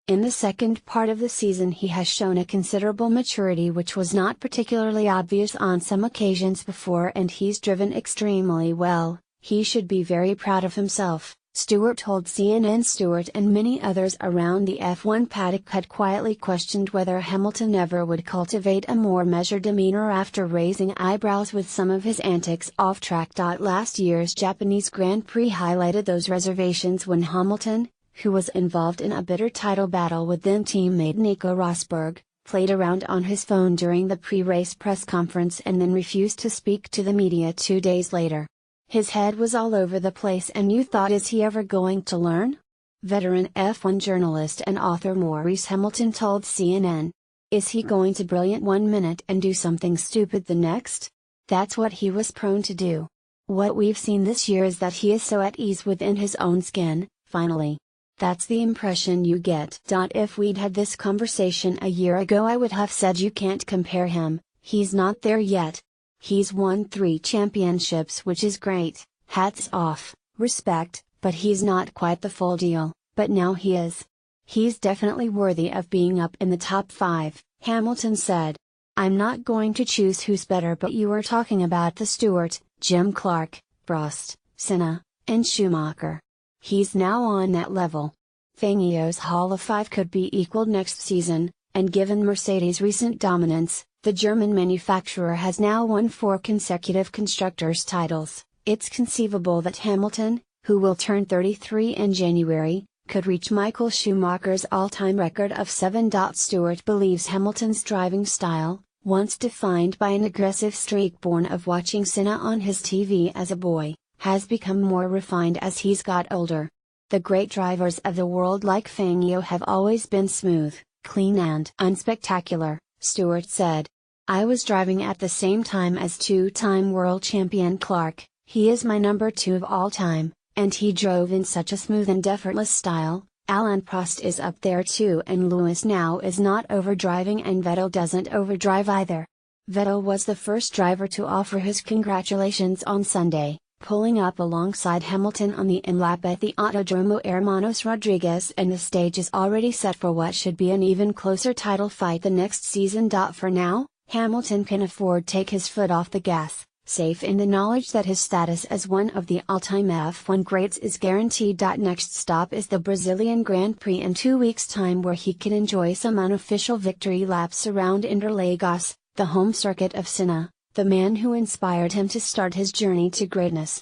In the second part of the season he has shown a considerable maturity which was not particularly obvious on some occasions before, and he's driven extremely well. He should be very proud of himself, Stewart told CNN. Stewart and many others around the F1 paddock had quietly questioned whether Hamilton ever would cultivate a more measured demeanor after raising eyebrows with some of his antics off track. Last year's Japanese Grand Prix highlighted those reservations when Hamilton, who was involved in a bitter title battle with then teammate Nico Rosberg, played around on his phone during the pre-race press conference and then refused to speak to the media 2 days later. His head was all over the place, and you thought, is he ever going to learn? Veteran F1 journalist and author Maurice Hamilton told CNN. Is he going to brilliant 1 minute and do something stupid the next? That's what he was prone to do. What we've seen this year is that he is so at ease within his own skin, finally. That's the impression you get. If we'd had this conversation a year ago, I would have said you can't compare him, he's not there yet. He's won 3 championships, which is great, hats off, respect, but he's not quite the full deal, but now he is. He's definitely worthy of being up in the top 5, Hamilton said. I'm not going to choose who's better, but you are talking about the Stewart, Jim Clark, Prost, Senna, and Schumacher. He's now on that level. Fangio's Hall of 5 could be equaled next season, and given Mercedes' recent dominance, the German manufacturer has now won 4 consecutive constructors' titles. It's conceivable that Hamilton, who will turn 33 in January, could reach Michael Schumacher's all-time record of 7. Stewart believes Hamilton's driving style, once defined by an aggressive streak born of watching Senna on his TV as a boy, has become more refined as he's got older. The great drivers of the world like Fangio have always been smooth, clean and unspectacular, Stewart said. I was driving at the same time as 2-time world champion Clark. He is my number 2 of all time, and he drove in such a smooth and effortless style. Alain Prost is up there too, and Lewis now is not overdriving, and Vettel doesn't overdrive either. Vettel was the first driver to offer his congratulations on Sunday, pulling up alongside Hamilton on the in-lap at the Autodromo Hermanos Rodriguez, and the stage is already set for what should be an even closer title fight the next season. For now, Hamilton can afford to take his foot off the gas, safe in the knowledge that his status as one of the all-time F1 greats is guaranteed. Next stop is the Brazilian Grand Prix in 2 weeks' time, where he can enjoy some unofficial victory laps around Interlagos, the home circuit of Senna, the man who inspired him to start his journey to greatness.